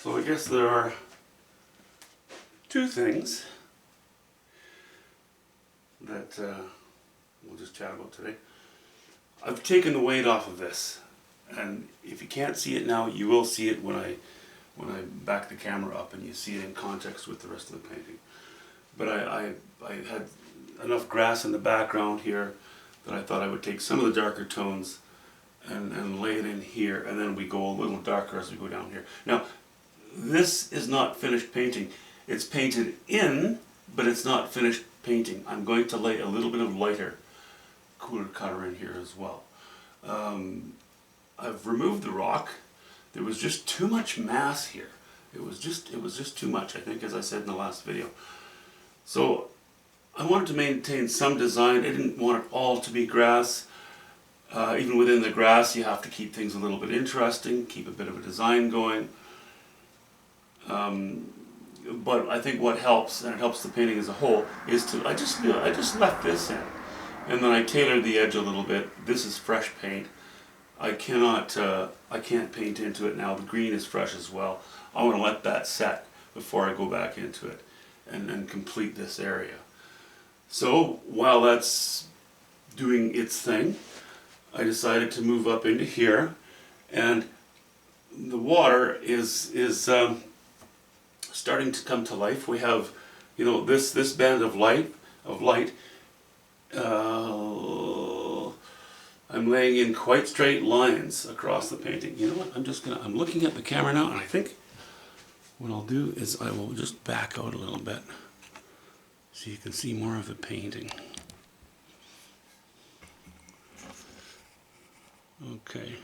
So I guess there are two things that we'll just chat about today. I've taken the weight off of this, and if you can't see it now, you will see it when I back the camera up and you see it in context with the rest of the painting. But I had enough grass in the background here that I thought I would take some of the darker tones and lay it in here, and then we go a little darker as we go down here. Now, this is not finished painting. It's painted in, but it's not finished painting. I'm going to lay a little bit of lighter, cooler color in here as well. I've removed the rock. There was just too much mass here. It was just too much, I think, as I said in the last video. So I wanted to maintain some design. I didn't want it all to be grass. Even within the grass, you have to keep things a little bit interesting, keep a bit of a design going. But I think what helps, and it helps the painting as a whole, is to I just left this in, and then I tailored the edge a little bit. This is fresh paint. I can't paint into it now. The green is fresh as well. I want to let that set before I go back into it and complete this area. So while that's doing its thing, I decided to move up into here, and the water is starting to come to life. We have, you know, this band of light. I'm laying in quite straight lines across the painting. You know what? I'm looking at the camera now, and I think what I'll do is I will just back out a little bit so you can see more of the painting. Okay.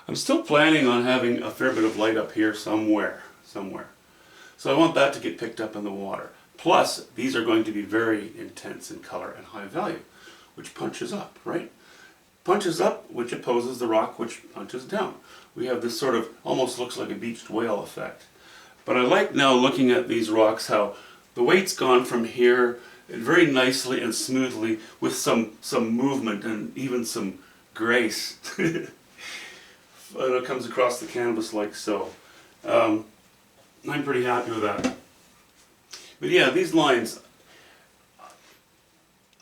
I'm still planning on having a fair bit of light up here somewhere. So I want that to get picked up in the water. Plus, these are going to be very intense in color and high value, which punches up, right? Punches up, which opposes the rock, which punches down. We have this sort of, almost looks like a beached whale effect. But I like now looking at these rocks how the weight's gone from here very nicely and smoothly with some movement and even some grace. It comes across the canvas like so. I'm pretty happy with that. But yeah, these lines,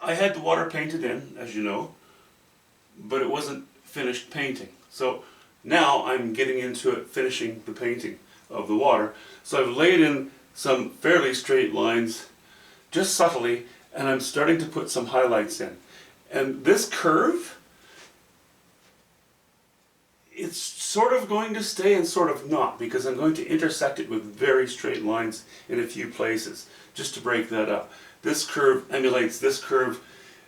I had the water painted in, as you know, but it wasn't finished painting. So now I'm getting into it, finishing the painting of the water. So I've laid in some fairly straight lines, just subtly, and I'm starting to put some highlights in. And this curve, it's sort of going to stay and sort of not, because I'm going to intersect it with very straight lines in a few places, just to break that up. This curve emulates this curve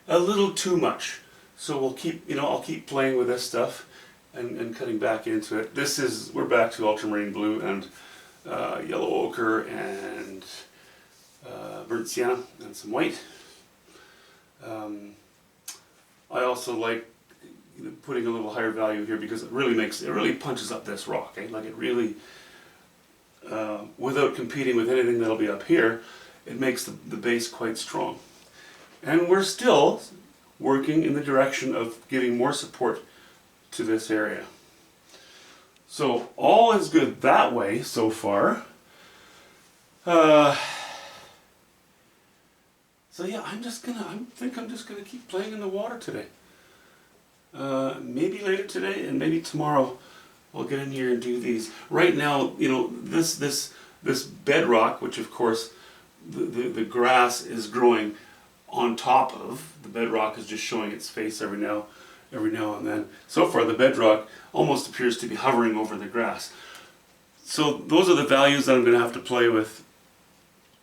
a little too much. So we'll keep, I'll keep playing with this stuff and cutting back into it. We're back to ultramarine blue and yellow ochre and burnt sienna and some white. I also like putting a little higher value here because it really punches up this rock. Like it really, without competing with anything that'll be up here, it makes the base quite strong. And we're still working in the direction of giving more support to this area. So all is good that way so far. So yeah, I think I'm just gonna keep playing in the water today. Maybe later today and maybe tomorrow I'll get in here and do these. Right now, this bedrock, which of course the grass is growing on top of, the bedrock is just showing its face every now and then. So far the bedrock almost appears to be hovering over the grass. So those are the values that I'm going to have to play with.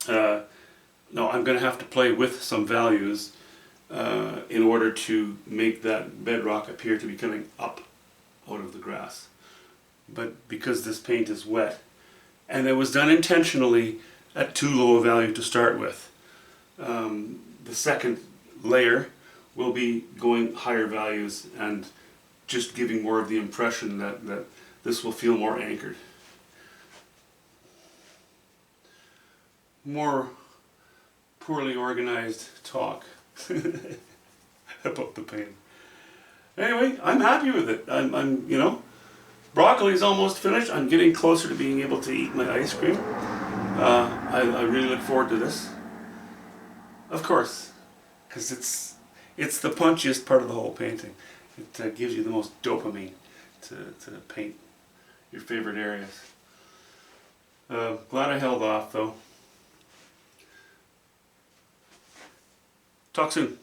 I'm going to have to play with some values in order to make that bedrock appear to be coming up out of the grass. But because this paint is wet, and it was done intentionally at too low a value to start with, the second layer will be going higher values and just giving more of the impression that this will feel more anchored. More poorly organized talk about the painting. Anyway, I'm happy with it. broccoli is almost finished. I'm getting closer to being able to eat my ice cream. I really look forward to this. Of course, because it's the punchiest part of the whole painting. It gives you the most dopamine to paint your favorite areas. Glad I held off though. Talk soon.